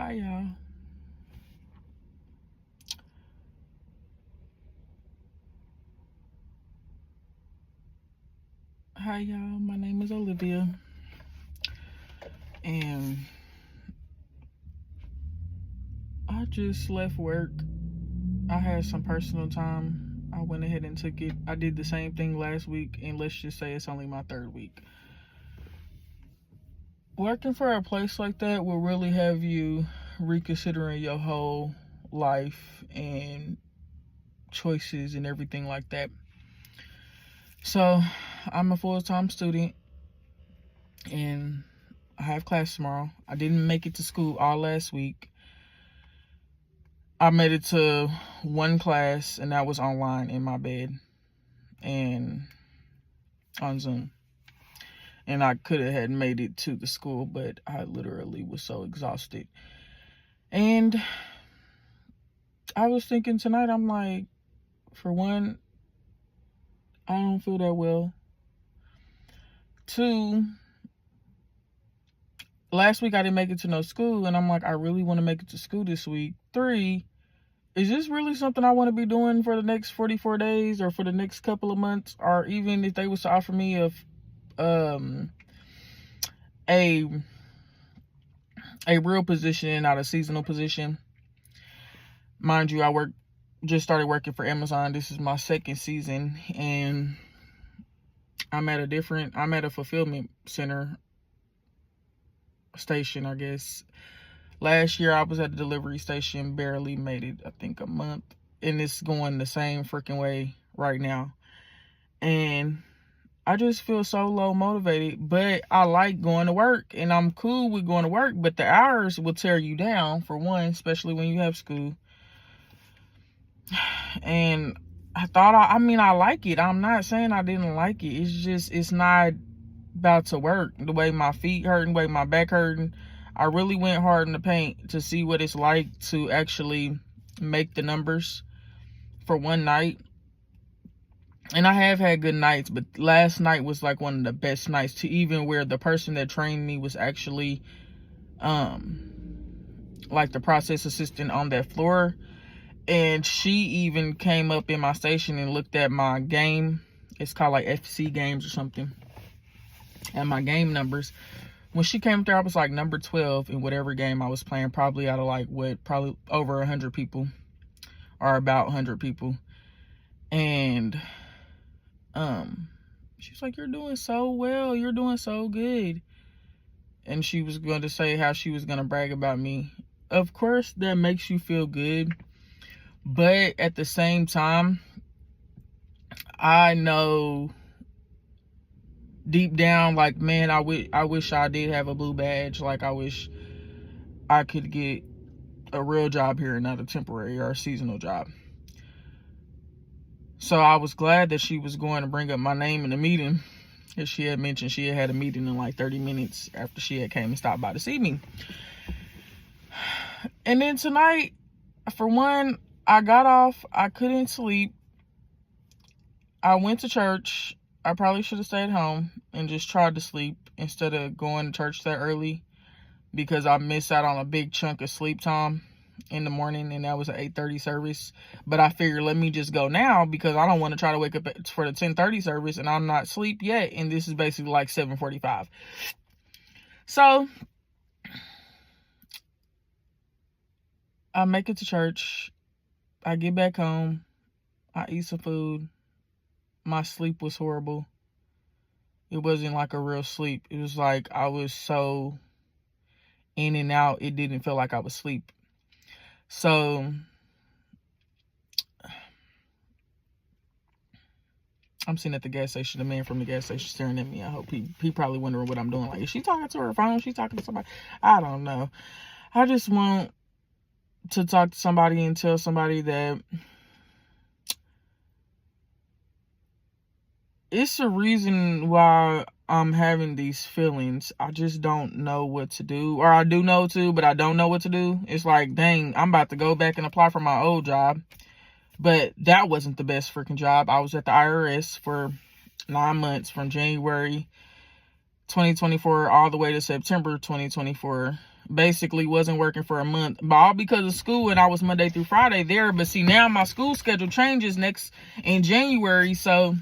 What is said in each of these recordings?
Hi, y'all. Hi, y'all. My name is Olivia, and I just left work. I had some personal time. I went ahead and took it. I did the same thing last week, and let's just say it's only my third week. Working for a place like that will really have you reconsidering your whole life and choices and everything like that. So, I'm a full-time student, and I have class tomorrow. I didn't make it to school all last week. I made it to one class, and that was online in my bed and on Zoom. And I could have had made it to the school, but I literally was so exhausted. And I was thinking tonight, I'm like, for one, I don't feel that well. Two, last week I didn't make it to no school, and I'm like, I really want to make it to school this week. Three, is this really something I want to be doing for the next 44 days or for the next couple of months? Or even if they was to offer me a real position, not a seasonal position. Mind you, just started working for Amazon. This is my second season, and I'm at a fulfillment center station, I guess. Last year I was at the delivery station, barely made it, I think, a month, and it's going the same freaking way right now. And I just feel so low motivated, but I like going to work, and I'm cool with going to work, but the hours will tear you down, for one, especially when you have school. And I like it. I'm not saying I didn't like it. It's just, it's not about to work. The way my feet hurting, the way my back hurting. I really went hard in the paint to see what it's like to actually make the numbers for one night. And I have had good nights, but last night was like one of the best nights, to even where the person that trained me was actually like the process assistant on that floor. And she even came up in my station and looked at my game. It's called like FC games or something. And my game numbers. When she came there, I was like number 12 in whatever game I was playing. Probably out of probably over 100 people. Or about 100 people. And she was like, "You're doing so well. You're doing so good." And she was going to say how she was going to brag about me. Of course, that makes you feel good. But at the same time, I know deep down, like, man, I wish I did have a blue badge. Like, I wish I could get a real job here and not a temporary or a seasonal job. So I was glad that she was going to bring up my name in the meeting. As she had mentioned, she had a meeting in like 30 minutes after she had came and stopped by to see me. And then tonight, for one, I got off. I couldn't sleep. I went to church. I probably should have stayed home and just tried to sleep instead of going to church that early, because I missed out on a big chunk of sleep time in the morning, and that was an 8:30 service. But I figured, let me just go now, because I don't want to try to wake up for the 10:30 service and I'm not asleep yet, and this is basically like 7:45. So I make it to church. I get back home. I eat some food. My sleep was horrible. It wasn't like a real sleep. It was like I was so in and out, it didn't feel like I was asleep. So I'm sitting at the gas station. The man from the gas station staring at me. I hope he probably wondering what I'm doing. Like, is she talking to her phone? She's talking to somebody? I don't know. I just want to talk to somebody and tell somebody that it's a reason why I'm having these feelings. I just don't know what to do. Or I do know to, but I don't know what to do. It's like, dang, I'm about to go back and apply for my old job. But that wasn't the best freaking job. I was at the IRS for 9 months, from January 2024 all the way to September 2024. basically wasn't working for a month, but all because of school, and I was Monday through Friday there. But see, now my school schedule changes next in January, so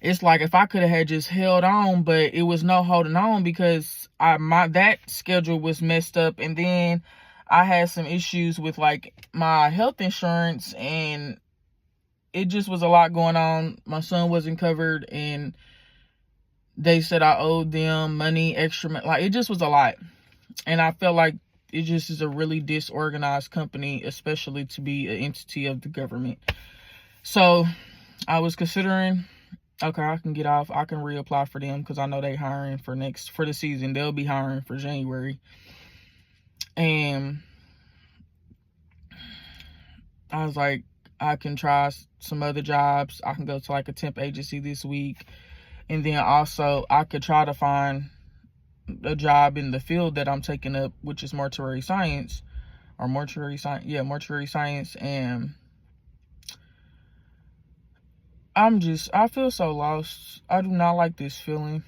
it's like if I could have had just held on, but it was no holding on because that schedule was messed up, and then I had some issues with like my health insurance, and it just was a lot going on. My son wasn't covered, and they said I owed them money, extra, like it just was a lot. And I felt like it just is a really disorganized company, especially to be an entity of the government. So I was considering, okay, I can get off. I can reapply for them because I know they hiring for the season. They'll be hiring for January. And I was like, I can try some other jobs. I can go to like a temp agency this week. And then also I could try to find a job in the field that I'm taking up, which is mortuary science. Mortuary science. And I feel so lost. I do not like this feeling.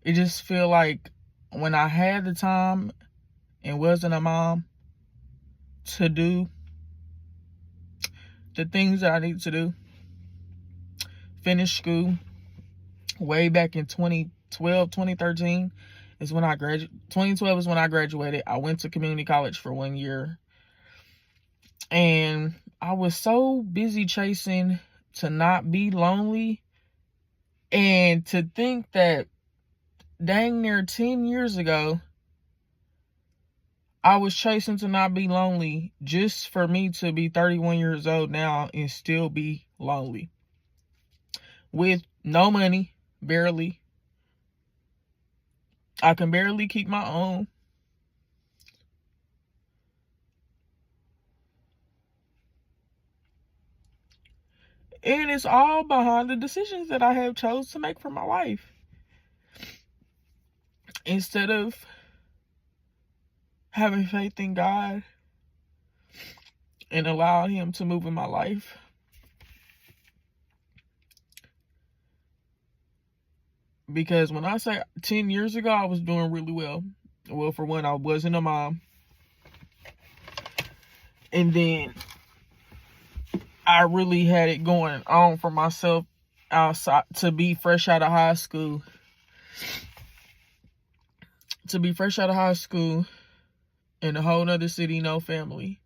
It just feel like when I had the time and wasn't a mom to do the things that I need to do, finish school way back in 2013 is when I graduated. 2012 is when I graduated. I went to community college for 1 year. And I was so busy chasing to not be lonely, and to think that dang near 10 years ago, I was chasing to not be lonely just for me to be 31 years old now and still be lonely. With no money, barely. I can barely keep my own. And it's all behind the decisions that I have chose to make for my life. Instead of having faith in God and allowing Him to move in my life. Because when I say 10 years ago, I was doing really well. Well, for one, I wasn't a mom. And then I really had it going on for myself outside, to be fresh out of high school. To be fresh out of high school in a whole nother city, no family.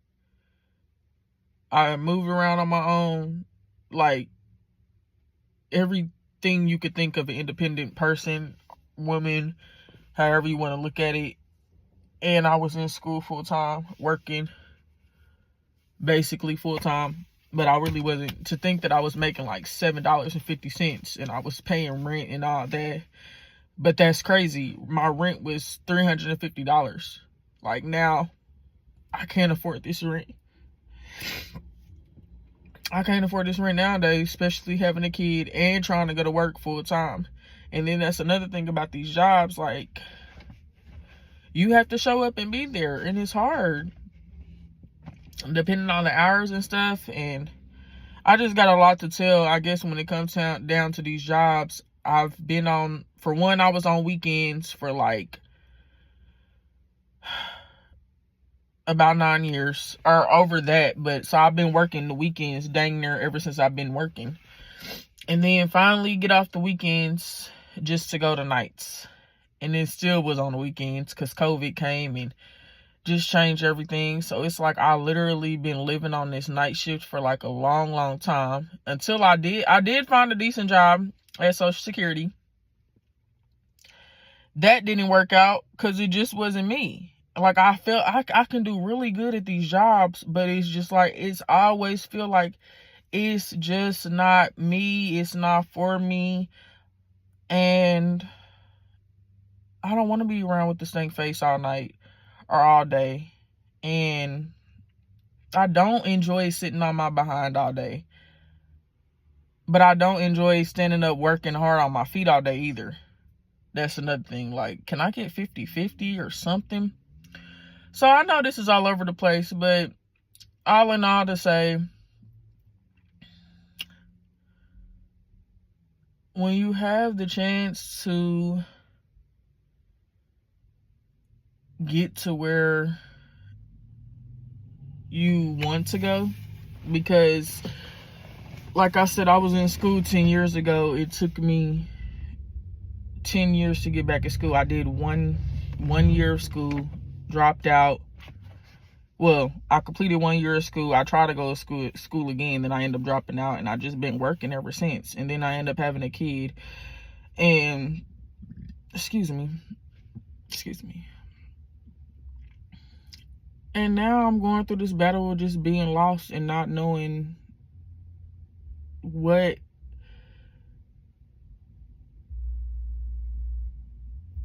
I moved around on my own, like everything you could think of an independent person, woman, however you want to look at it. And I was in school full time, working basically full time. But I really wasn't. To think that I was making like $7.50 and I was paying rent and all that. But that's crazy. My rent was $350. Like now, I can't afford this rent. I can't afford this rent nowadays, especially having a kid and trying to go to work full time. And then that's another thing about these jobs. Like, you have to show up and be there, and it's hard, depending on the hours and stuff. And I just got a lot to tell, I guess, when it comes down to these jobs. I've been on, for one, I was on weekends for like about 9 years or over that. But so I've been working the weekends dang near ever since I've been working. And then finally get off the weekends just to go to nights. And it still was on the weekends because COVID came and just changed everything. So it's like I literally been living on this night shift for like a long time, until I did find a decent job at Social Security. That didn't work out because it just wasn't me. Like, I felt I can do really good at these jobs, but it's just like, it's always feel like it's just not me. It's not for me. And I don't want to be around with the stank face all night or all day. And I don't enjoy sitting on my behind all day. But I don't enjoy standing up working hard on my feet all day either. That's another thing. Like, can I get 50-50 or something? So I know this is all over the place, but all in all to say, when you have the chance to get to where you want to go. Because like I said, I was in school 10 years ago. It took me 10 years to get back in school. I did one year of school, dropped out. Well, I completed 1 year of school. I tried to go to school again, then I ended up dropping out, and I just been working ever since. And then I ended up having a kid, and excuse me. And now I'm going through this battle of just being lost and not knowing what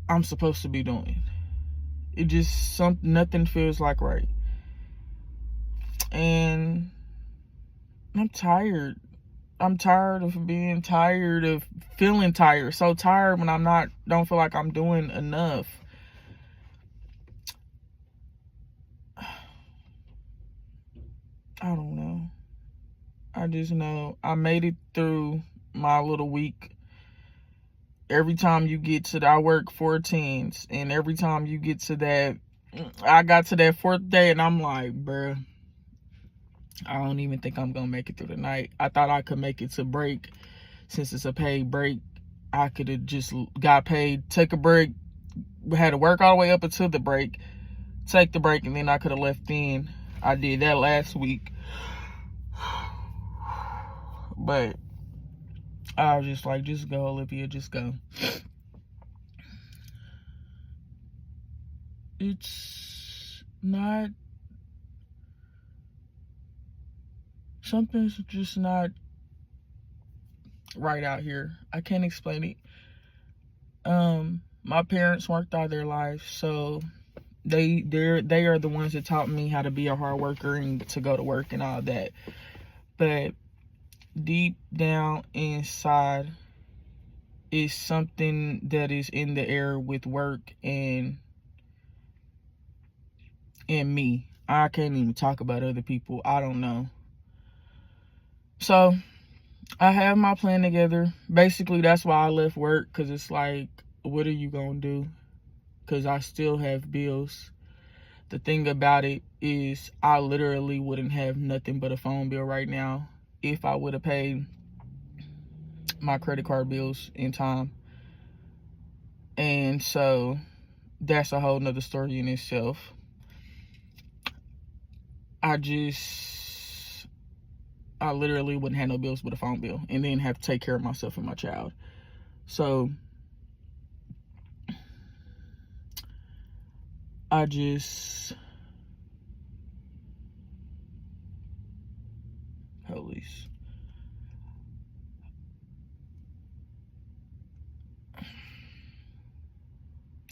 I'm supposed to be doing. It just nothing feels like right. And I'm tired. I'm tired of being tired, of feeling tired. So tired when don't feel like I'm doing enough. I don't know. I just know I made it through my little week. Every time you get to I work 4 10s, and every time you get to that, I got to that 4th day, and I'm like, bruh, I don't even think I'm gonna make it through the night. I thought I could make it to break. Since it's a paid break, I could have just got paid, take a break, had to work all the way up until the break, take the break, and then I could have left in. I did that last week. But I was just like, just go, Olivia, just go. It's not, something's just not right out here. I can't explain it. My parents worked all their life, so they are the ones that taught me how to be a hard worker and to go to work and all that. But deep down inside is something that is in the air with work and me. I can't even talk about other people. I don't know. So I have my plan together. Basically, that's why I left work, because it's like, what are you gonna do? Because I still have bills. The thing about it is, I literally wouldn't have nothing but a phone bill right now if I would have paid my credit card bills in time. And so that's a whole nother story in itself. I literally wouldn't have no bills but a phone bill, and then have to take care of myself and my child. So I just, police.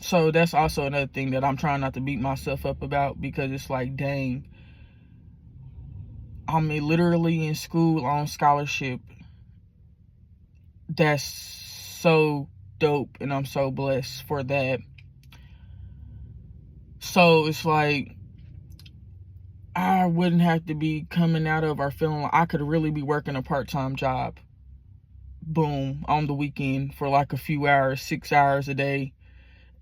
So that's also another thing that I'm trying not to beat myself up about, because it's like, dang, I'm literally in school on scholarship. That's so dope, and I'm so blessed for that. So it's like, I wouldn't have to be coming out of or feeling like I could really be working a part-time job, boom, on the weekend for like a few hours, 6 hours a day,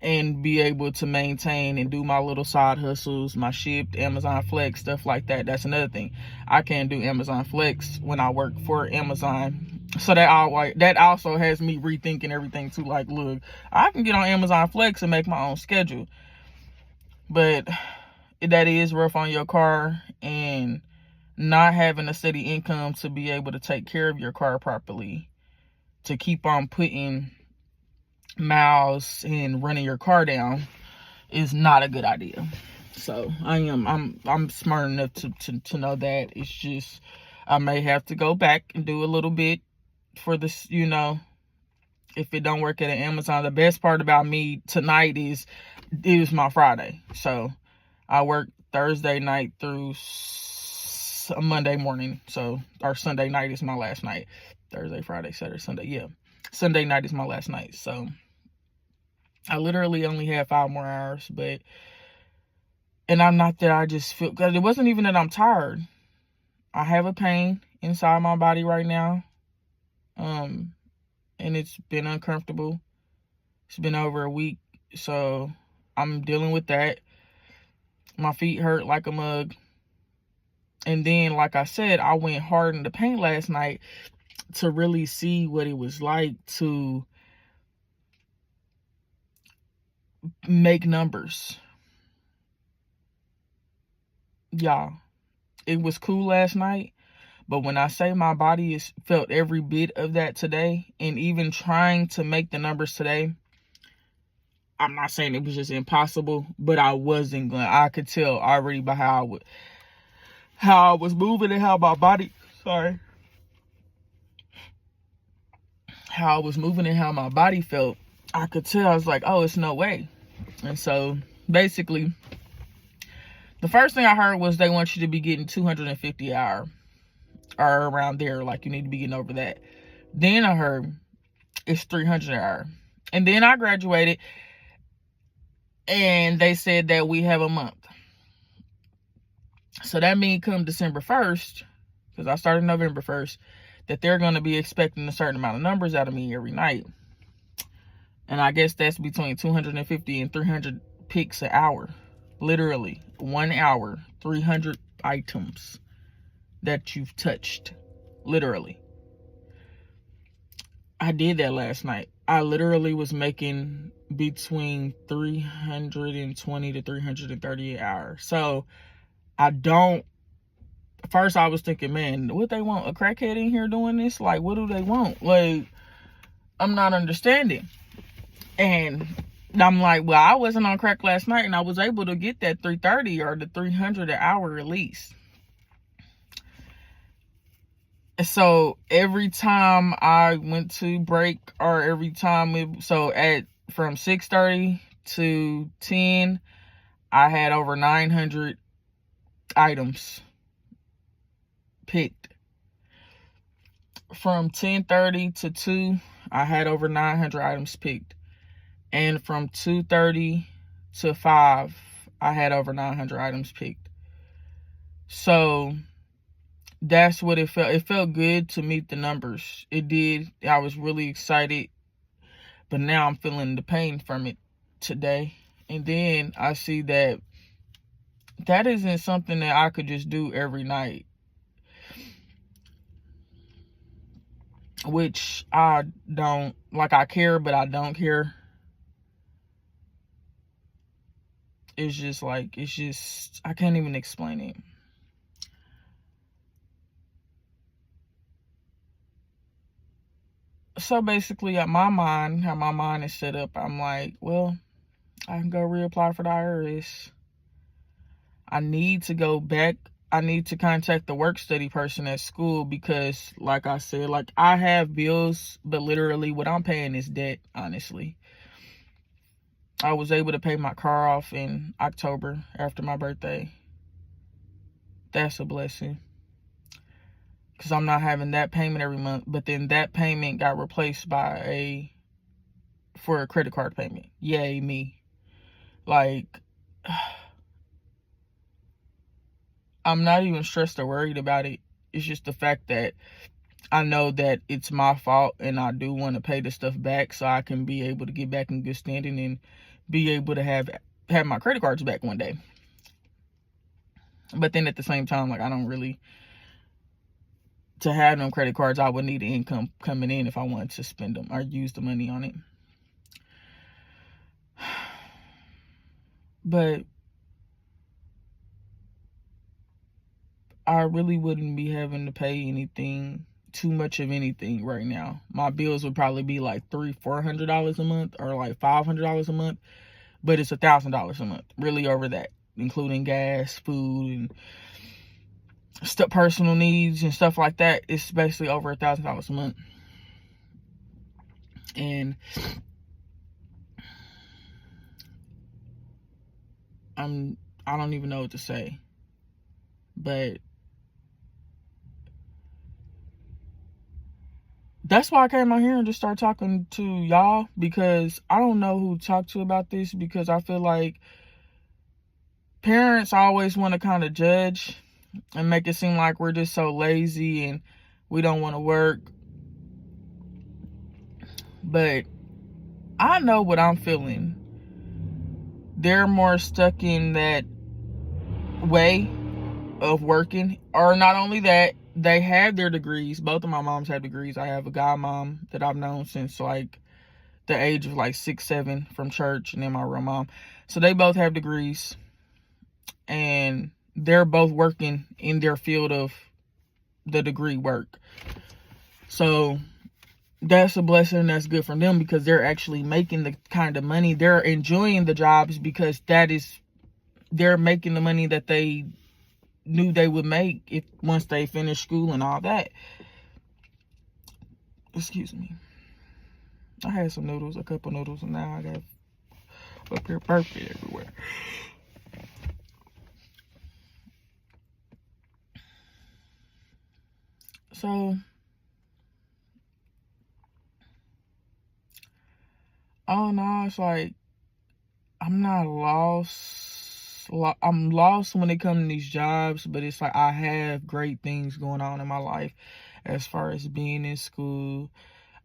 and be able to maintain and do my little side hustles, my Shipt, Amazon Flex, stuff like that. That's another thing. I can't do Amazon Flex when I work for Amazon. So that also has me rethinking everything too. Like, look, I can get on Amazon Flex and make my own schedule, but that is rough on your car, and not having a steady income to be able to take care of your car properly, to keep on putting miles and running your car down, is not a good idea. So I'm smart enough to know that. It's just, I may have to go back and do a little bit for this, if it don't work at Amazon. The best part about me tonight is it was my Friday. So I work Thursday night through Monday morning. So our Sunday night is my last night. Thursday, Friday, Saturday, Sunday. Yeah. Sunday night is my last night. So I literally only have 5 more hours, and I'm not that I just feel, because it wasn't even that I'm tired. I have a pain inside my body right now. And it's been uncomfortable. It's been over a week. So I'm dealing with that. My feet hurt like a mug. And then, like I said, I went hard in the paint last night to really see what it was like to make numbers. Y'all, it was cool last night, but when I say my body is felt every bit of that today, and even trying to make the numbers today, I'm not saying it was just impossible, but I wasn't going. I could tell already by how I was moving and how my body, how I was moving and how my body felt. I could tell. I was like, oh, it's no way. And so basically, the first thing I heard was they want you to be getting 250 an hour or around there. Like, you need to be getting over that. Then I heard it's 300 an hour. And then I graduated and they said that we have a month. So that means come December 1st, because I started November 1st, that they're going to be expecting a certain amount of numbers out of me every night. And I guess that's between 250 and 300 pics an hour. Literally, 1 hour, 300 items that you've touched. Literally. I did that last night. I literally was making between 320 to 330 an hour. So first I was thinking, man, what they want? A crackhead in here doing this? Like, what do they want? Like, I'm not understanding. And I'm like, well, I wasn't on crack last night and I was able to get that 330 or the 300 an hour at least. So every time I went to break, or every time from 6:30 to 10, I had over 900 items picked. From 10:30 to 2, I had over 900 items picked. And from 2:30 to 5, I had over 900 items picked. So that's what it felt. It felt good to meet the numbers. It did. I was really excited. But now I'm feeling the pain from it today. And then I see that isn't something that I could just do every night. Which I don't, like, I care, but I don't care. It's just I can't even explain it. So basically, how my mind is set up, I'm like, well, I can go reapply for the IRS. I need to go back. I need to contact the work study person at school because, like I said, like, I have bills, but literally what I'm paying is debt, honestly. I was able to pay my car off in October after my birthday. That's a blessing. Because I'm not having that payment every month. But then that payment got replaced by for a credit card payment. Yay, me. Like, I'm not even stressed or worried about it. It's just the fact that I know that it's my fault and I do want to pay the stuff back so I can be able to get back in good standing and be able to have my credit cards back one day. But then at the same time, like, I don't really, to have them credit cards, I would need income coming in if I wanted to spend them or use the money on it. But I really wouldn't be having to pay too much of anything right now. My bills would probably be like $400 a month or like $500 a month, but it's $1,000 a month, really, over that, including gas, food, and personal needs and stuff like that. It's basically over $1,000 a month. And I don't even know what to say, but that's why I came out here and just started talking to y'all, because I don't know who to talk to about this, because I feel like parents always want to kind of judge and make it seem like we're just so lazy and we don't want to work. But I know what I'm feeling. They're more stuck in that way of working. Or not only that, they have their degrees. Both of my moms have degrees. I have a godmom that I've known since like the age of like 6, 7 from church, and then my real mom. So they both have degrees, and they're both working in their field of the degree work. So that's a blessing. That's good for them because they're actually making the kind of money. They're enjoying the jobs because they're making the money that they knew they would make if once they finish school and all that. Excuse me. I had some noodles, a couple noodles, and now I got up here burping everywhere. So, oh no, it's like I'm not lost. I'm lost when it comes to these jobs, but it's like I have great things going on in my life as far as being in school.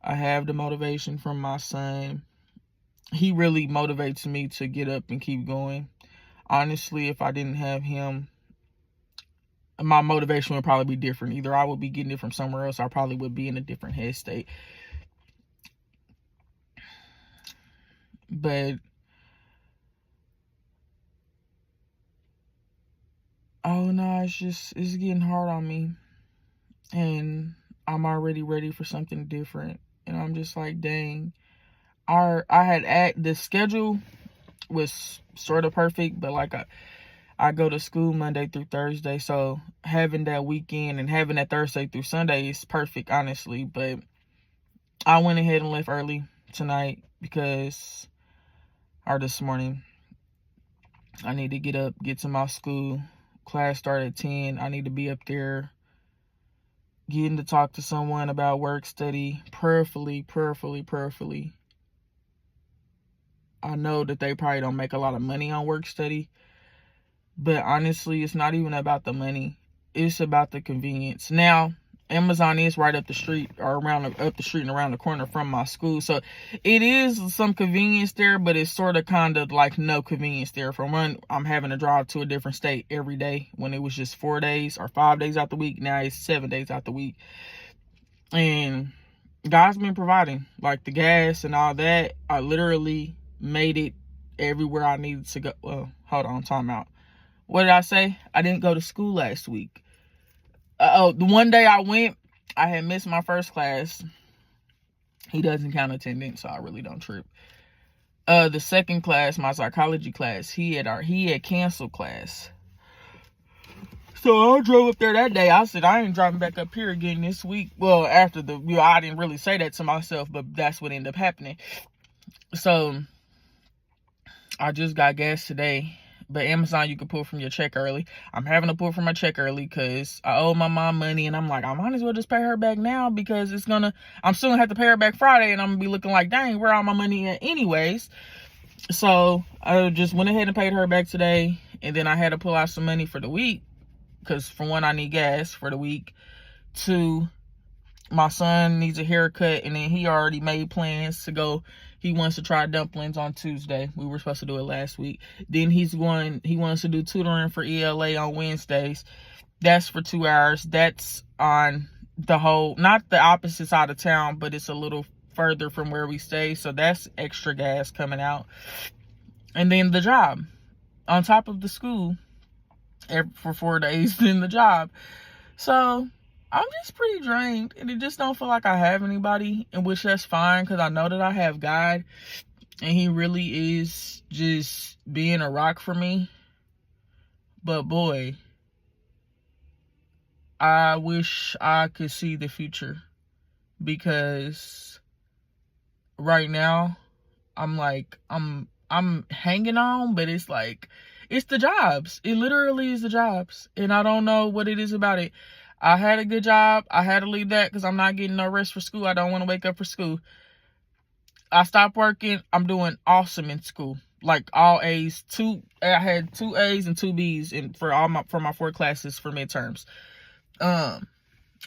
I have the motivation from my son. He really motivates me to get up and keep going. Honestly, if I didn't have him, my motivation would probably be different. Either I would be getting it from somewhere else, or I probably would be in a different head state. But oh no, it's getting hard on me, and I'm already ready for something different. And I'm just like, dang. The schedule was sort of perfect, but like I go to school Monday through Thursday, so having that weekend and having that Thursday through Sunday is perfect, honestly. But I went ahead and left early tonight this morning, I need to get up, get to my school. Class started at 10. I need to be up there getting to talk to someone about work study, prayerfully. I know that they probably don't make a lot of money on work study, but honestly, it's not even about the money. It's about the convenience. Now, Amazon is right up the street or up the street and around the corner from my school. So it is some convenience there, but it's sort of kind of like no convenience there. For one, I'm having to drive to a different state every day when it was just 4 days or 5 days out the week. Now it's 7 days out the week. And God's been providing, like the gas and all that. I literally made it everywhere I needed to go. Well, hold on, time out. What did I say? I didn't go to school last week. The one day I went, I had missed my first class. He doesn't count attendance, so I really don't trip. The second class, my psychology class, he had canceled class. So I drove up there that day. I said, I ain't driving back up here again this week. Well, after I didn't really say that to myself, but that's what ended up happening. So I just got gas today. But Amazon, you can pull from your check early. I'm having to pull from my check early because I owe my mom money, and I'm like, I might as well just pay her back now because I'm still gonna have to pay her back Friday, and I'm gonna be looking like, dang, where all my money at anyways? So I just went ahead and paid her back today, and then I had to pull out some money for the week because for one, I need gas for the week. Two, my son needs a haircut, and then he already made plans to go. He wants to try dumplings on Tuesday. We were supposed to do it last week. Then he wants to do tutoring for ELA on Wednesdays. That's for 2 hours. That's on not the opposite side of town, but it's a little further from where we stay. So that's extra gas coming out. And then the job on top of the school for 4 days, then the job. So I'm just pretty drained, and it just don't feel like I have anybody, and which that's fine because I know that I have God, and he really is just being a rock for me. But boy, I wish I could see the future, because right now I'm hanging on, but it's like, it's the jobs. It literally is the jobs, and I don't know what it is about it. I had a good job. I had to leave that because I'm not getting no rest for school. I don't want to wake up for school. I stopped working. I'm doing awesome in school. Like all A's. I had 2 A's and 2 B's for my 4 classes for midterms. All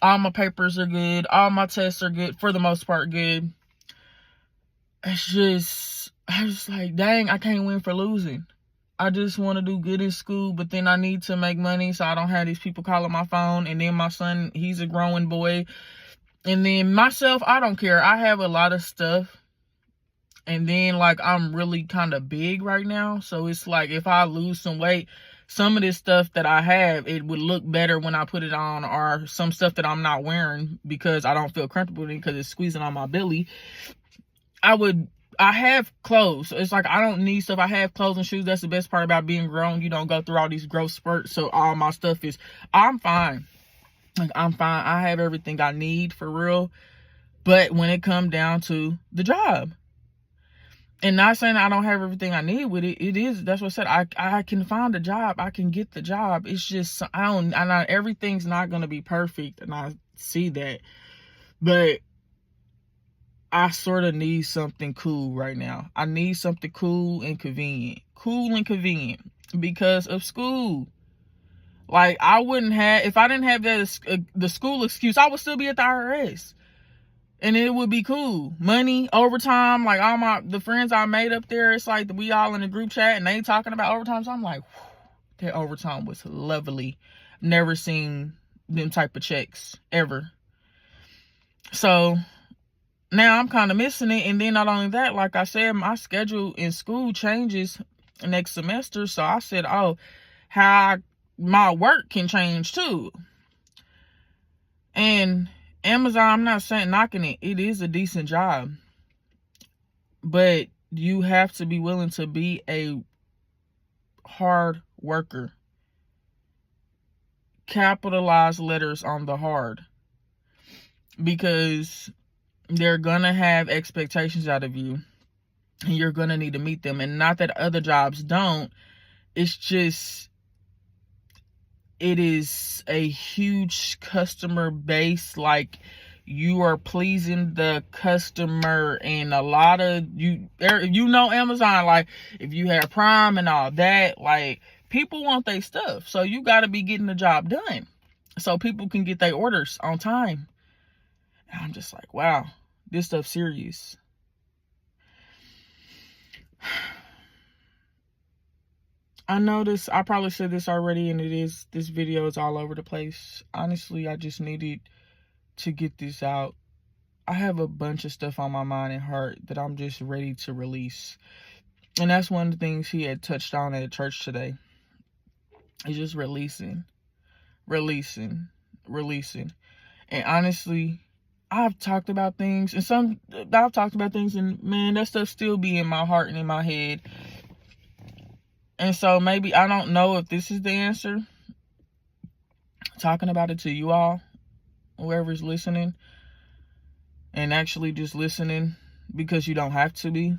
my papers are good. All my tests are good. For the most part, good. I was just like, dang, I can't win for losing. I just want to do good in school, but then I need to make money so I don't have these people calling my phone. And then my son, he's a growing boy. And then myself, I don't care. I have a lot of stuff. And then, like, I'm really kind of big right now. So it's like, if I lose some weight, some of this stuff that I have, it would look better when I put it on, or some stuff that I'm not wearing because I don't feel comfortable with it because it's squeezing on my belly. I have clothes. It's like, I don't need stuff. I have clothes and shoes. That's the best part about being grown. You don't go through all these growth spurts. So all my stuff is, I'm fine. Like, I'm fine. I have everything I need for real. But when it comes down to the job, and not saying I don't have everything I need with it, that's what I said. I can find a job. I can get the job. It's just, everything's not going to be perfect. And I see that. But I sort of need something cool right now. I need something cool and convenient. Cool and convenient because of school. Like, I wouldn't have, if I didn't have that, the school excuse, I would still be at the IRS. And it would be cool. Money, overtime, like all the friends I made up there, it's like we all in a group chat and they talking about overtime. So I'm like, that overtime was lovely. Never seen them type of checks ever. So now I'm kind of missing it. And then not only that, like I said, my schedule in school changes next semester. So I said, oh, my work can change too. And Amazon, I'm not saying knocking it. It is a decent job. But you have to be willing to be a hard worker. Capitalize letters on the hard. Because they're going to have expectations out of you. And you're going to need to meet them. And not that other jobs don't. It's just, it is a huge customer base. Like, you are pleasing the customer, and a lot of Amazon, like, if you have Prime and all that, like, people want their stuff. So you got to be getting the job done so people can get their orders on time. And I'm just like, wow, this stuff's serious. I know this, I probably said this already, and this video is all over the place. Honestly, I just needed to get this out. I have a bunch of stuff on my mind and heart that I'm just ready to release. And that's one of the things he had touched on at church today. It's just releasing. And honestly, I've talked about things, and man, that stuff still be in my heart and in my head. And so maybe, I don't know if this is the answer. Talking about it to you all, whoever's listening, and actually just listening because you don't have to be.